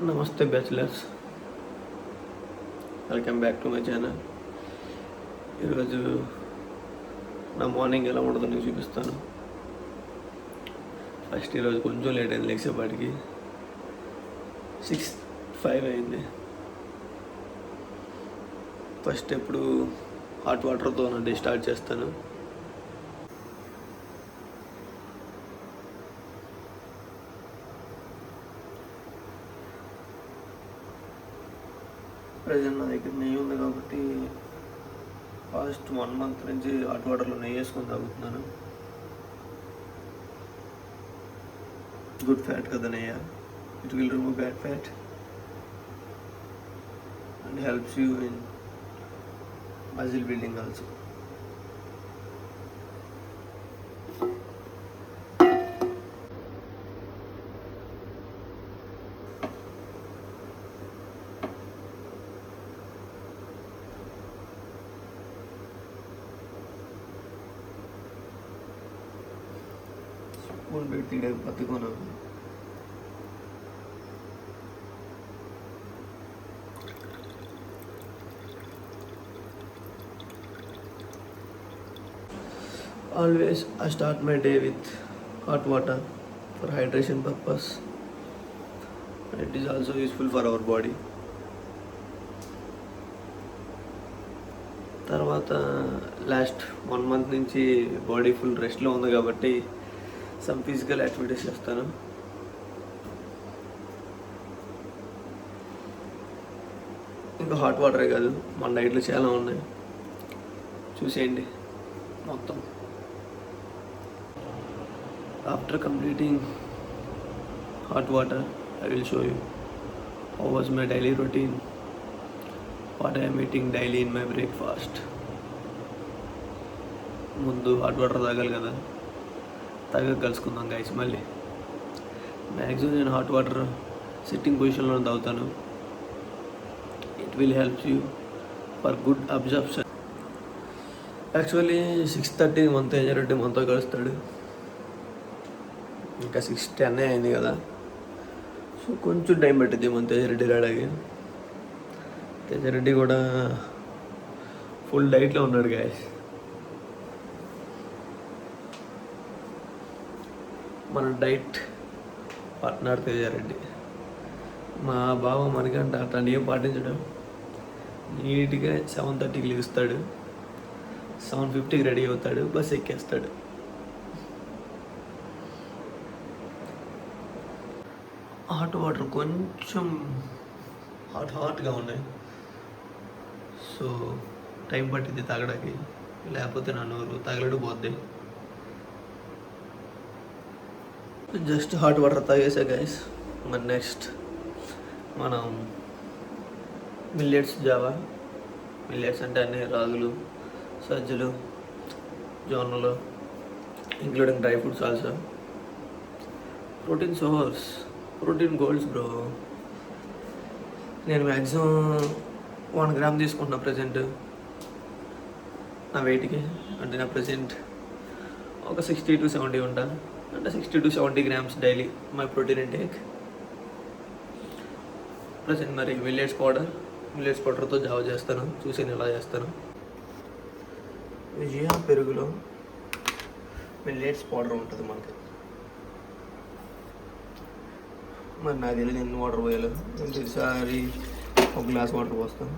నమస్తే bachelors, welcome back to my channel. ఈరోజు నా మార్నింగ్ ఎలా ఉంటుందో నీకు చూపిస్తాను. ఫస్ట్ ఈరోజు కొంచెం లేట్ అయింది, లేచేపాటికి 6:05 అయింది. ఫస్ట్ ఎప్పుడు హాట్ వాటర్తో నా డే స్టార్ట్ చేస్తాను. ప్రజెంట్ నా దగ్గర నెయ్యి ఉంది కాబట్టి ఫాస్ట్ 1 month నుంచి హాట్ వాటర్లో నెయ్యి వేసుకొని తాగుతున్నాను. గుడ్ ఫ్యాట్ కదా నెయ్యి, it will remove bad fat and helps you in muscle building also. Spoon పెట్టి పట్టుకోను. Always I start my day with hot water for hydration purpose. It is also useful for our body. తర్వాత last 1 month నుంచి body full రెస్ట్లో ఉంది కాబట్టి some physical activities చేస్తాను. ఇంకా hot వాటరే కాదు, మన డైట్లో చాలా ఉన్నాయి, చూసేయండి మొత్తం. After completing hot water I will show you how was my daily routine, what I am eating daily in my breakfast. ముందు హాట్ వాటర్ తాగాలి కదా, కలుసుకుందాం గైస్. మళ్ళీ మ్యాక్సిమం నేను హాట్ వాటర్ సిట్టింగ్ పొజిషన్లో తాగుతాను. It will helps you for good absorption. Actually 6:30 మనతో తేజరెడ్డి మనతో కలుస్తాడు. ఇంకా 6:10 అయింది కదా, సో కొంచెం టైం పట్టింది మన తేజరెడ్డి రావడానికి. తేజరెడ్డి కూడా ఫుల్ డైట్లో ఉన్నాడు గాయస్. మన డైట్ పార్ట్నర్ తేజరెడ్డి. మా బావ మనకంటే అట్లాంటి ఏం పాటించడం. నీట్గా 7:30కి లేస్తాడు, 7:50కి రెడీ అవుతాడు, బస్ ఎక్కేస్తాడు. హాట్ వాటర్ కొంచెం హాట్గా ఉన్నాయి, సో టైం పట్టింది తాగడానికి, లేకపోతే నా నోరు తగలడు పోద్ది. జస్ట్ హాట్ వాటర్ తాగేసా గైస్. మరి నెక్స్ట్ మనం మిల్లెట్స్ అంటే అన్ని రాగులు, సజ్జలు, జొన్నలు, including dry fruits also. Protein source, protein goals bro. నేను మ్యాక్సిమం 1 gram తీసుకుంటున్నా ప్రజెంట్ నా వెయిట్కి. అంటే నా ప్రజెంట్ ఒక 60 to 70 ఉంటాను. అంటే 60 to 70 grams daily my protein intake. Present మరి మిల్లెట్స్ పౌడర్తో జావ చేస్తాను, చూసి నేను ఎలా చేస్తాను. విజయ పెరుగులో మిల్లెట్స్ పౌడర్ ఉంటుంది మనకి. మరి నాకు తెలియదు ఎన్ని వాటర్ పోయాలో. నేను ప్రతిసారి 1 glass వాటర్ పోస్తాను.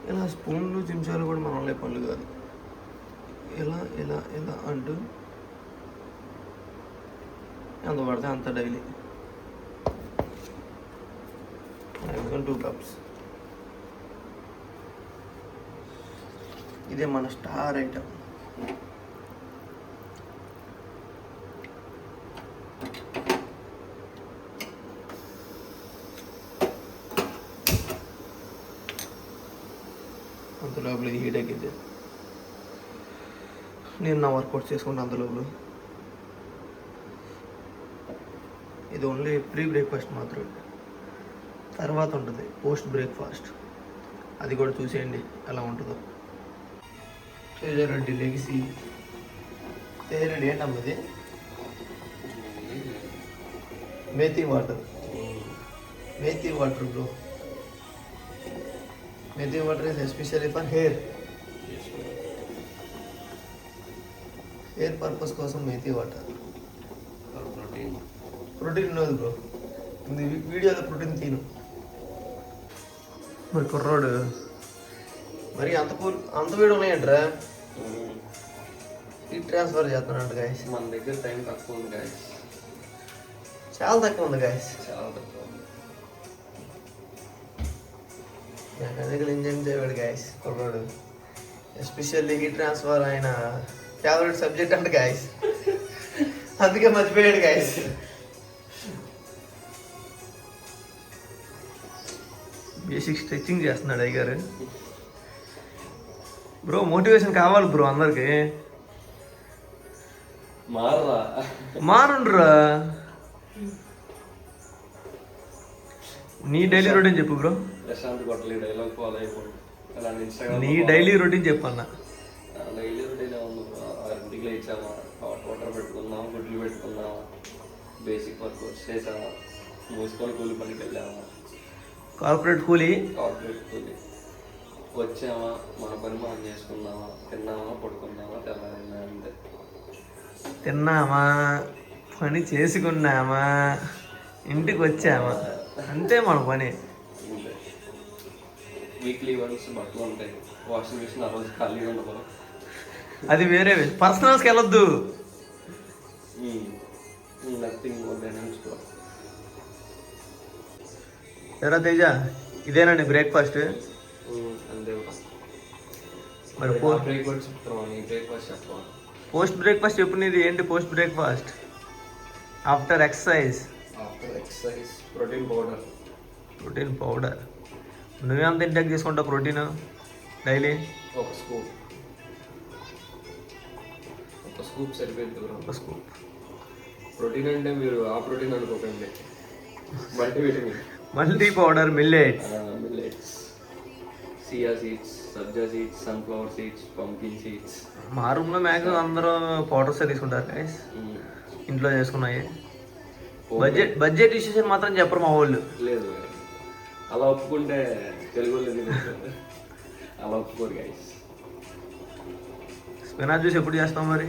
ఇలా స్పూన్లు చెంచాలు కూడా మన వాళ్ళే పనులు కాదు. ఇలా ఇలా ఇలా అంటూ ఎంత పడితే అంత డైలీ మ్యాక్సిమం 2 cups. ఇదే మన స్టార్ ఐటమ్. అంత లోపల ఇది హీట్ ఎక్కింది. నేను నా వర్కౌట్ చేసుకుంటే అంత లోపల. ఇది ఓన్లీ ప్రీ బ్రేక్ఫాస్ట్ మాత్రమే. తర్వాత ఉంటుంది పోస్ట్ బ్రేక్ఫాస్ట్, అది కూడా చూసేయండి ఎలా ఉంటుందో. తేజరెడ్డి లెగిసి తేజరెడ్డి ఏంటమ్మది methi water methi water bro. Methi water is especially for hair. Hair purpose కోసం మేథీ వాటర్. ప్రోటీన్ ఉన్నది బ్రో. వీడియోలో ప్రోటీన్ తిను. మరి కుర్రోడు మరి అంత వీడు ఉన్నాయంటరా. ఈ ట్రాన్స్ఫర్ చేస్తున్నాడు గాయస్. మన దగ్గర టైం తక్కువ ఉంది గాయస్, చాలా తక్కువ ఉంది గాయస్, చాలా తక్కువ ఉంది. మెకానికల్ ఇంజనీరింగ్ చేయవాడు గాయస్ కుర్రోడు. ఎస్పెషల్లీ హీట్ ట్రాన్స్ఫర్ ఆయన ఫేవరెట్ సబ్జెక్ట్ అంట గాయస్. అందుకే మర్చిపోయాడు గాయస్. బేసిక్ స్ట్రెచ్చింగ్ చేస్తున్నాడు అయ్యారు. బ్రో మోటివేషన్ కావాలి బ్రో అందరికి. మారుండ్రా. నీ డైలీ రొటీన్ చెప్పు బ్రో. నీ డైలీ రొటీన్ చెప్పు అన్న. డైలీ రొటీన్ ఇంటికి లేచామా, హాట్ వాటర్ పెట్టుకున్నాం, గుడ్లు పెట్టుకున్నామా, బేసిక్ వర్క్ చేసామా, మూసుకొని కూలి పనికి వెళ్ళామా. కార్పొరేట్ కూలీ వచ్చామా, మన పని మనం చేసుకున్నామా, తిన్నామా, పడుకున్నామా, తెల్లారిందా అంతే. తిన్నామా, పని చేసుకున్నామా, ఇంటికి వచ్చామా, అంతే మన పని. అంతే. వీక్లీ వన్స్ బట్టలు ఉంటాయి, వాషింగ్ మిషన్ ఆ రోజు ఖాళీ ఉండదు. అది వేరే పర్సనల్స్కి వెళ్ళొద్దు. Nothing more than enjoy. ఎరా తేజ, ఇదేనండి బ్రేక్ఫాస్ట్. అంతే. మరి బ్రేక్ఫాస్ట్ చెప్తాను. బ్రేక్ఫాస్ట్ చెప్పాలి. పోస్ట్ బ్రేక్ఫాస్ట్ చెప్పు. నీది ఏంటి post breakfast? After exercise. Protein powder. Protein powder. నువ్వేంత ఇంటేక్ తీసుకుంటావు ప్రోటీన్ డైలీ? ఒక స్కూప్ సరిపోయింది. ఒక స్కూప్ ప్రోటీన్ అంటే మీరు ఆ ప్రోటీన్ అనుకోకండి, multivitamin. Multi powder millets. Chia seeds, sabja seeds, sunflower seeds, pumpkin seeds. మా రూమ్లో మ్యాక్సిమం అందరూ పౌడర్స్ తీసుకుంటారు గైస్, ఇంట్లో చేసుకున్నాయి. బడ్జెట్ డిసిషన్ మాత్రం చెప్పరు మా వాళ్ళు. లేదు, అలా ఒప్పుకుంటే తెలుగు అలా ఒప్పుకోరు గైస్. స్పినాచ్ జ్యూస్ ఎప్పుడు చేస్తాం మరి?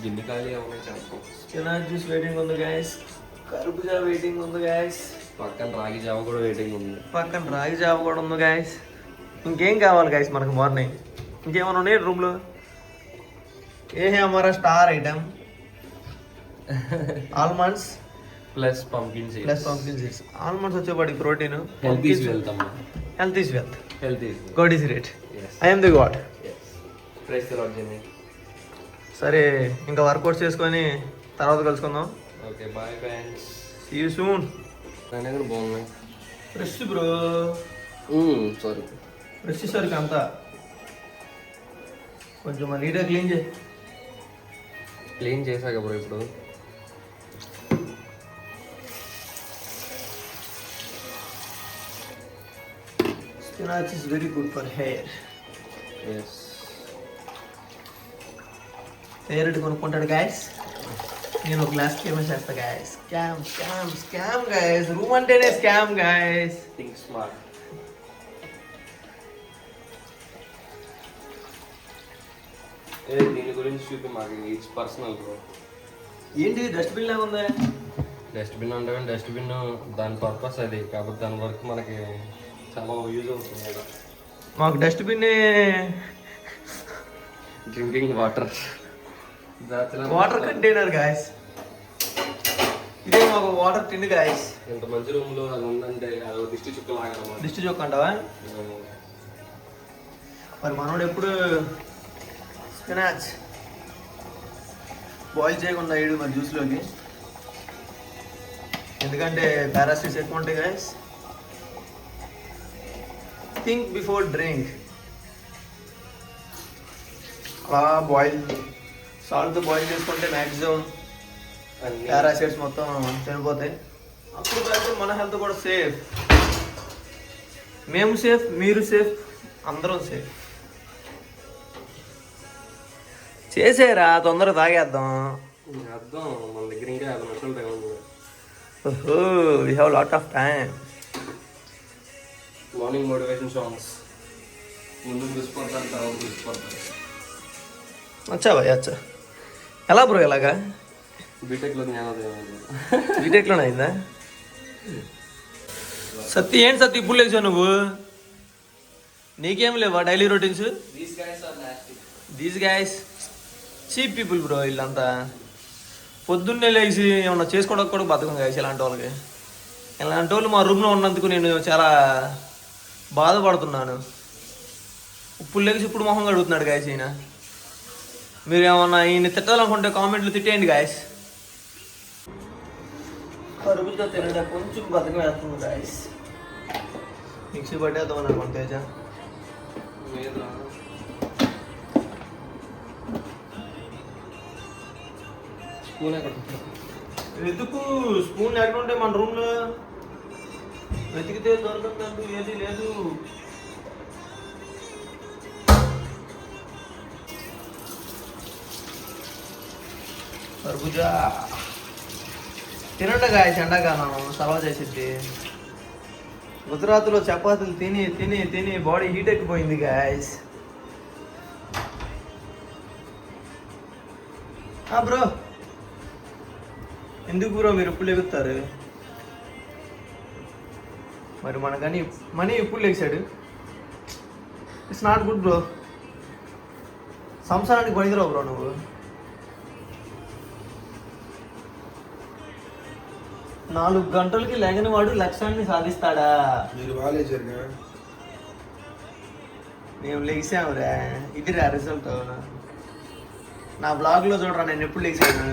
గిన్నె ఖాళీ ఏమైనా చేస్తాం. స్పినాచ్ జ్యూస్ వెయిటింగ్ ఉంది గైస్. కర్బూజా వెయిటింగ్ ఉంది గైస్. పక్కన రాగి జావ కూడా వెయిటింగ్ ఉంది. గైస్ ఇంకేం కావాలి గైస్ మనకు మార్నింగ్? ఇంకేమైనా ఉన్నాయి రూమ్లో? ఏ హమారా star item almonds plus pumpkin seeds. Almonds వచ్చేవాడికి protein. Health is wealth. God is great. I am the God. Praise the lord Jenny. సరే, ఇంకా వర్కౌట్స్ చేసుకొని తర్వాత కలుసుకుందాం. Okay, bye friends. See you soon. కూడా బాగున్నాయి. Fresh bro. సారీ, ఫ్రెష్ సరికి అంతా కొంచెం నీట్గా క్లీన్ చేశాక బ్రో. ఇప్పుడు spinach is very good for hair. Hair ఎటు కొనుక్కుంటాడు గాయస్. నేను ఒక గ్లాస్ ఫేమస్ చేస్తా గాయస్. Scam guys. రూమ్ అంటేనే స్కామ్ గాయస్. Think smart. దీని గురించి చూపి మాకు. It's personal bro. ఏంటి డస్ట్బిన్ లాగా ఉంది? డస్ట్బిన్ అంటే డస్ట్బిన్ దాని పర్పస్ అది, కాబట్టి దాని వరకు మనకి చాలా యూజ్ అవుతుంది కదా. మాకు dustbin drinking water container guys. ఇదే మాకు వాటర్ టిన్ గాయస్. ఇంత మంచి రూమ్ లో అది ఉందంటే అది దిష్టి చుక్క లాగా. దిష్టి చుక్క అంటావా? మరి మనోడు ఎప్పుడు స్పినాచ్ బాయిల్ చేయకుండా వేయడు మరి జ్యూస్లోకి, ఎందుకంటే పారాసిట్స్ ఎక్కువ ఉంటాయి గాయస్. Think before drink. అలా సాల్ట్తో బాయిల్ చేసుకుంటే మ్యాక్సిమం పారాసిట్స్ మొత్తం చనిపోతాయి. అప్పుడు కాదు మన హెల్త్ కూడా సేఫ్. మేము సేఫ్, మీరు సేఫ్, అందరం సేఫ్. చేసేరా, తొందరగా తాగేద్దాం. అర్థం. మన దగ్గర ఇంకా 50 నిమిషాలు టైం ఉంది. ఓహో we have lot of time. Morning motivation songs. ముందు చూసిపోతాను, తర్వాత చూసిపోతాను. అచ్చా భయ్ అచ్చా. ఎలా బ్రో ఎలాగా? బీటెక్లో జ్ఞానోదయం. బీటెక్లోనే అయిందా? సత్తి ఏంటి సత్తి ఇప్పుడు లేచావు నువ్వు? నీకేం లేవా daily routines? These guys cheap people bro వీళ్ళంతా. పొద్దున్నే లేచి ఏమన్నా చేసుకోవడానికి కూడా బతకం గైస్ ఇలాంటి వాళ్ళకి. ఇలాంటి వాళ్ళు మా రూమ్లో ఉన్నందుకు నేను చాలా బాధపడుతున్నాను. ఇప్పుడు లేచి ఇప్పుడు మొహం కడుగుతున్నాడు గాయస్ ఈయన. మీరు ఏమన్నా ఈయన తిట్టాలనుకుంటే కామెంట్లు తిట్టేయండి గాయస్. కరుపుతో తినడా కొంచెం బతకం వేస్తుంది గాయస్. మిక్సీ పట్టేద్దాం అనుకోండి తేజ. స్పూన్ ఎక్కడ? ఎందుకు స్పూన్ ఎక్కడ ఉంటే మన రూమ్లో వెతికితే దొరకదంటూ ఏది లేదు. కర్బూజా తినండి గాయస్, ఎండాకాలం సర్వ చేసిద్ది. గుజరాత్లో చపాతీలు తిని తిని తిని బాడీ హీట్ ఎక్కిపోయింది గాయస్. బ్రో ఎందుకు బ్రో మీరు ఎప్పుడు లెగుతారు? మరి మనకని మనీ ఎప్పుడు లెగిసాడు? It's not good bro. సంసారానికి పనికిరావు బ్రో నువ్వు. 4 గంటలకి లెగని వాడు లక్ష్యాన్ని సాధిస్తాడా? మీరు బాగాలేచారుగా. మేము లెగిసామురా, ఇదిరా రిజల్ట్. నా బ్లాగ్లో చూడరా నేను ఎప్పుడు లెగిసాను.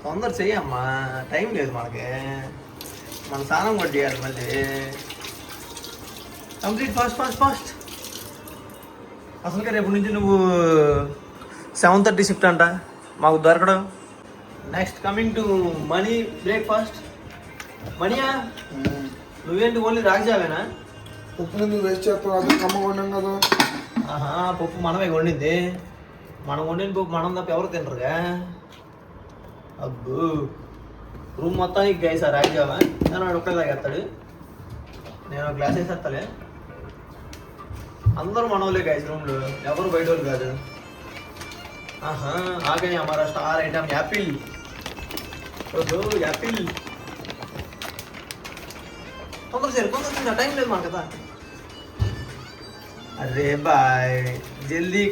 తొందర చెయ్యమ్మా, టైం లేదు మనకి. మన స్నానం కూడా చేయాలి మళ్ళీ. Complete fast fast fast. అసలుగా రేపు నుంచి నువ్వు 7:30 షిఫ్ట్ అంట మాకు దొరకడం. Next coming to Mani breakfast. మనీయా నువ్వేంటి ఓన్లీ రాగిజావేనా? ఉప్పు నువ్వు వేస్ట్ చేస్తావు, అది కమ్మ కొన్నాం కదా. పప్పు మనమే వండింది. మనం వండిన పప్పు మనం తప్ప ఎవరు తినరుగా. అబ్బు రూమ్ మొత్తానికి గైస్ రాగిజావా? నేను ఒక్కడే తాగేస్తాడు, నేను ఒక గ్లాస్ వేసేస్తాలే. అందరూ మనోళ్ళే గైస్ రూమ్లో, ఎవరు బయట వాళ్ళు కాదు. आ गए हमारा स्टार आइटम एप्पल. ఓహో యాపిల్. తొందర టైం లేదు మాకు కదా. అరే బాయ్ జల్దీ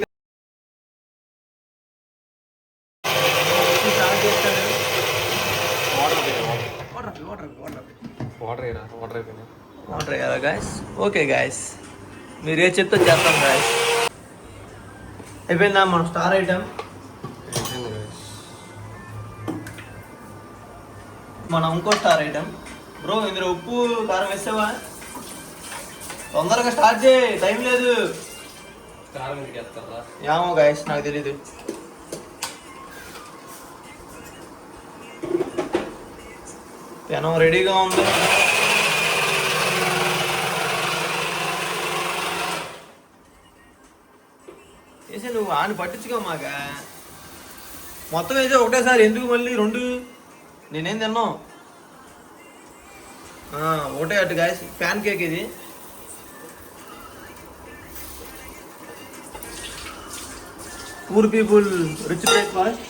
వాటర్ వేయాలా గాయస్? ఓకే గాయస్, మీరు ఏ చెప్తే చేస్తాం గాయస్. అయిపోయిందా మన స్టార్ ఐటమ్? మన ఇంకో స్టార్ ఐటమ్ బ్రో. ఇందులో ఉప్పు కారం వేసావా? తొందరగా స్టార్ట్ చేయి, టైం లేదు. ఏమో గాయస్ నాకు తెలీదు. పెనం రెడీగా ఉంది. వేసే నువ్వు ఆని పట్టించుకో మాక. మొత్తం వేసే ఒకటేసారి ఎందుకు మళ్ళీ 2? నేనేం తిన్నాం ఒకటే అటు గాయస్. ప్యాన్ కేక్ ఇది. Poor people rich breakfast,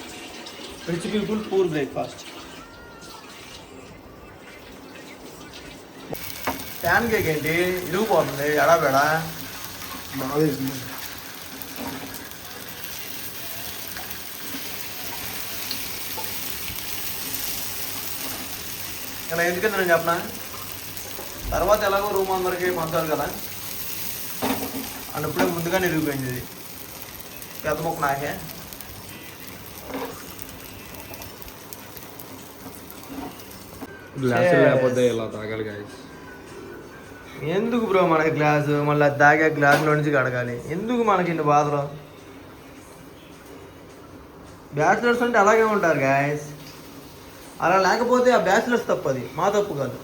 rich people poor breakfast. Pan cake ఏంటి ఇరిగిపోతుంది ఎడాబేడా. బాగా వేసింది. ఇలా ఎందుకంటే నేను చెప్పనా, తర్వాత ఎలాగో రూమ్ అందరికి పంచాలి కదా అన్నప్పుడే ముందుగానే ఇరిగిపోయింది ఇది. పెద్ద మొక్క నాకే. గ్లాస్ లేకపోతే ఇలా తాగాలి గాయస్. ఎందుకు బ్రో మనకి గ్లాసు? మళ్ళీ తాగే గ్లాసులో నుంచి కడగాలి ఎందుకు మనకి ఇన్ని బాధలు? బ్యాచులర్స్ అంటే అలాగే ఉంటారు గాయస్. అలా లేకపోతే ఆ బ్యాచులర్స్ తప్పు, అది మా తప్పు కాదు.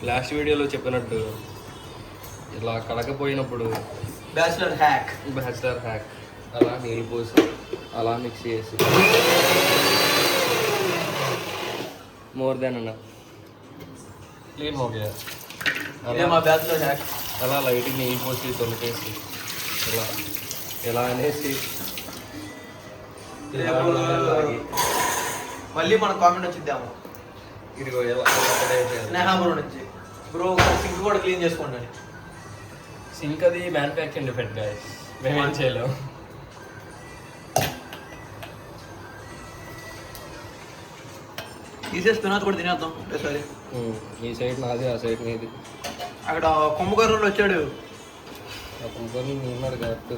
లాస్ట్ వీడియోలో చెప్పినట్టు ఇలా కడకపోయినప్పుడు బ్యాచులర్ హ్యాక్ అలా నీళ్ళు పోసి అలా మిక్స్ చేసి మోర్ దాన్ అన్న క్లీన్ हो गया ఇదే మా బ్యాచ్లో హ్యాక్. అలా లైటింగ్ నెయ్యి పోసి తొలిపేసి ఇలా ఇలా అనేసి మళ్ళీ మన కామెంట్ వచ్చిద్దాము ఇదిగో ఇలా స్నేహాపురం నుంచి బ్రో సింక్ కూడా క్లీన్ చేసుకోండి. సింక్ అది మ్యానుఫ్యాక్చరింగ్ డిఫెక్ట్ గాయస్, మేమేం చేయలేము. తీసేసి తినచ్చు కూడా తినేద్దాం సరే. ఈ సైడ్ నాది, ఆ సైడ్ నీది. అక్కడ కొమ్మగారు వచ్చాడు. అప్పుడు ఉన్నారు కాబట్టి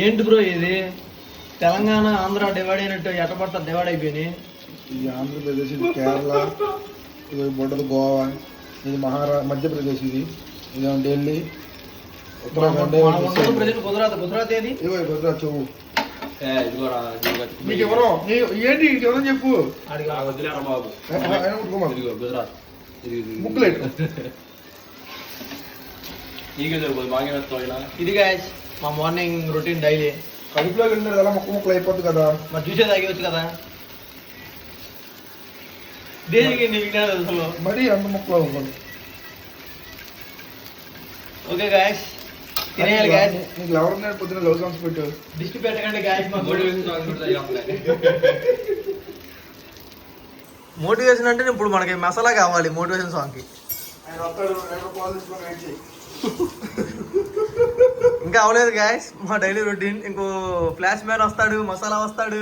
ఏంటి బ్రో ఇది? తెలంగాణ ఆంధ్ర డివైడ్ అయినట్టు ఎట్టపడతా డివైడ్ అయిపోయినాయి. ఇది ఆంధ్రప్రదేశ్, ఇది కేరళ, ఇది బొడ్డది గోవా, ఇది మధ్యప్రదేశ్, ఇది ఇదేమో ఢిల్లీ, ఉత్తరాఖండ్, ప్రజలు గుజరాత్ ఏది? ఇగో గుజరాత్ చెవు. ఇదిగోరా నీకు ఎవరో ఏంటి ఎవరో చెప్పు. వదిలేరా బాబు. ఇదిగో గుజరాత్. ముక్కులేటు నీకే జరుగుతుంది బాగా మెత్తం. ఇది గాయస్ మా మార్నింగ్ రొటీన్ డైలీ. కడుపులో వెళ్ళిన కదా ముక్కలు అయిపోద్ది కదా, మరి చూసే తాగేవచ్చు కదా. దేనికి నీకు అసలు మరి అంత ముక్కలు అవ్వదు. ఓకే గాయస్ తినేయాలి గాయస్. నీకు ఎవరు పొద్దున లవ్ సాంగ్స్ పెట్టు. దిష్టి పెట్టకండి గాయస్. మోటివేషన్ అంటే ఇప్పుడు మనకి మసాలా కావాలి మోటివేషన్ సాంగ్కి. ఇంకా అవలేదు గాయస్ మా డైలీ రొటీన్. ఇంకో ఫ్లాష్ మ్యాన్ వస్తాడు, మసాలా వస్తాడు,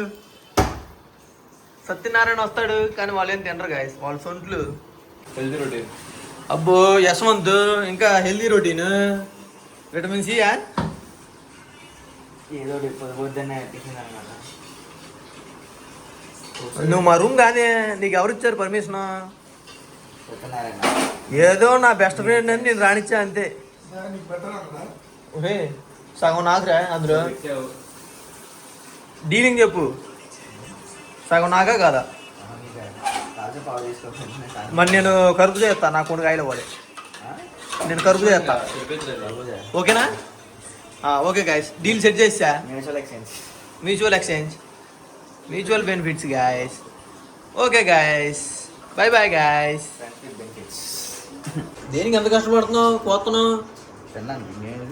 సత్యనారాయణ వస్తాడు, కానీ వాళ్ళు ఏం తినరు గాయస్, వాళ్ళ సొంట్లు. Healthy routine. అబ్బో యశ్వంత్ ఇంకా హెల్దీ రొటీన్. విటమిన్ సి ఏదో పొద్దున్నే టిఫిన్ అన్నమాట. నువ్వు మా రూమ్ కానీ నీకు ఎవరు ఇచ్చారు పర్మిషన్? సత్యనారాయణ ఏదో నా బెస్ట్ ఫ్రెండ్ అని నేను రానిచ్చా అంతే. ఓహే సగం నాకురా అందులో. డీలింగ్ చెప్పు, సగం నాకా కాదా? రాజు పావు తీసుకోవాలి. మరి నేను కరుపు చేస్తా, నా కొడుకు ఆయిల్ పోలే, నేను కరుపు చేస్తా. ఓకేనా? ఓకే గాయస్ డీల్ సెట్ చేసా. Mutual benefits guys. Okay guys bye bye guys. దేనికి ఎంత కష్టపడుతున్నావు కోస్తున్నావు? తిన్నాను నేను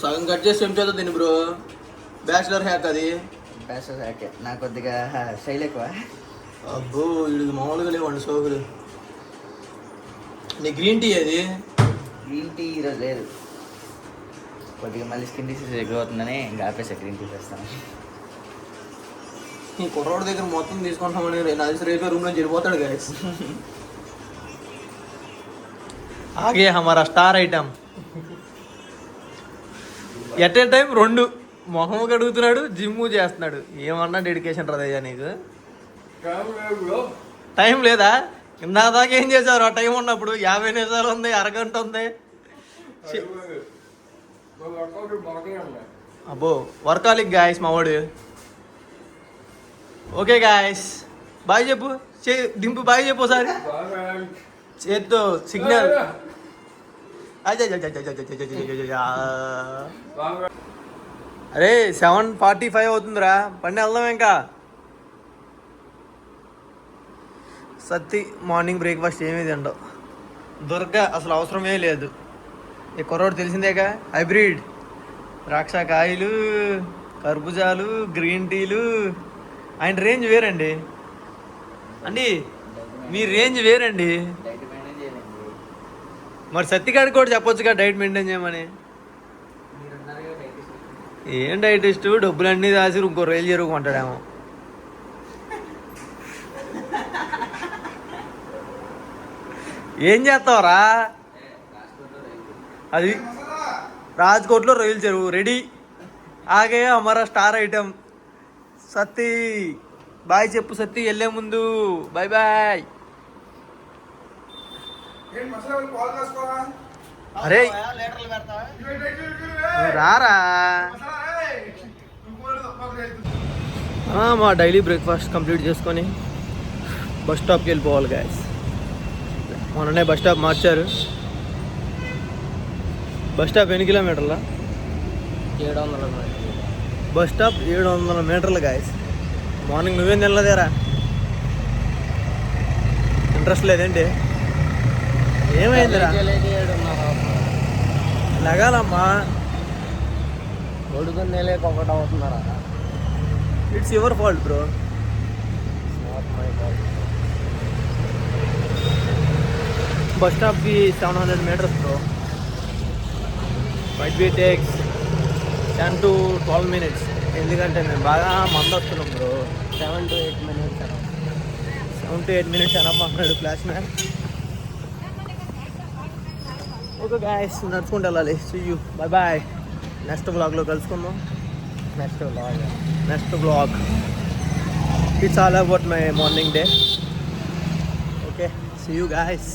సగం కట్ చేసి ఏం చేద్దాం దీన్ని బ్రో. బ్యాచిలర్ హ్యాక్ అది. నాకు కొద్దిగా శైలి ఎక్కువ. అబ్బో వీడికి మామూలుగా లేవండి సోకులు. నీ గ్రీన్ టీ అది? గ్రీన్ టీ ఈరోజు లేదు, కొద్దిగా మళ్ళీ స్కిన్ డిసీజ్ ఎక్కువ అవుతుందని ఇంకా ఆపేసా గ్రీన్ టీ చేస్తాను. ఈ కుర్రోడి దగ్గర మొత్తం తీసుకుంటామని నాకు రేపే రూమ్లో జరిపోతాడు గాయస్. ఆగే హమారా star item. At a time 2 మొహం కడుగుతున్నాడు, జిమ్ చేస్తున్నాడు. ఏమన్నా డెడికేషన్ రదయ్యా నీకు? టైం లేదా? ఇందాక దాకా ఏం చేశారు ఆ టైం ఉన్నప్పుడు? 50 నిమిషాలు ఉంది, అరగంట ఉంది. అబ్బో వర్కాలిక్ గాయస్ మా వాడు. ఓకే గాయస్ బాయ్ చెప్పు. దింపు బాయ్ చెప్పు ఒకసారి చేత్తో సిగ్నల్. అరే 7:45 అవుతుందిరా, పండి వెళ్దాం ఇంకా. సత్తి మార్నింగ్ బ్రేక్ఫాస్ట్ ఏమీ తిండవు. దొరక అసలు అవసరమే లేదు. ఈ కుర్రోడు తెలిసిందేగా, హైబ్రిడ్ ద్రాక్ష కాయలు, కర్బూజాలు, గ్రీన్ టీలు. ఆయన రేంజ్ వేరండి అండి, మీ రేంజ్ వేరండి. డైట్ మెయింటైన్ చేయాలండి. మరి సత్తిగాడికి కూడా చెప్పొచ్చుగా డైట్ మెయింటైన్ చేయమని. మీరు ఉన్నారుగా డైటిస్ట్. ఏం డైటిస్ట్? డబ్బులన్నీ దాసి ఇంకో రైలు జరుగుకుంటాడేమో. ఏం చేస్తావురా? అది రాజ్కోట్లో రొయ్యల చెరువు రెడీ. ఆగే హమారా స్టార్ ఐటమ్ సత్తి. బాయ్ చెప్పు సత్తి వెళ్ళే ముందు. Bye bye. అరే నువ్వు రారా. మా డైలీ బ్రేక్ఫాస్ట్ కంప్లీట్ చేసుకొని బస్ స్టాప్కి వెళ్ళిపోవాలి గాయస్. మొన్ననే బస్ స్టాప్ మార్చారు. బస్ స్టాప్ ఎన్ని కిలోమీటర్ల? 700 బస్ స్టాప్ 700 మీటర్లు గాయస్. మార్నింగ్ నువ్వేం తినలేదేరా? ఇంట్రెస్ట్ లేదేంటి? ఏమైందిరా? లగాలమ్మా. కొడుకుని నెలకి ఒకటి అవుతున్నారా? It's your fault bro. Bus స్టాప్కి 700 meters bro. Might be takes 10 to 12 minutes. ఎందుకంటే మేము బాగా మంది వస్తున్నాం bro. 7 to 8 minutes. 7 to 8 minutes అనమ్మ అన్నాడు క్లాస్ మ్యాన్. ఓకే గాయస్, నడుచుకుంటూ వెళ్ళాలి. See you, bye bye. Next బ్లాగ్లో కలుసుకుందాం. Next blog it's all about my morning day. Okay, see you guys.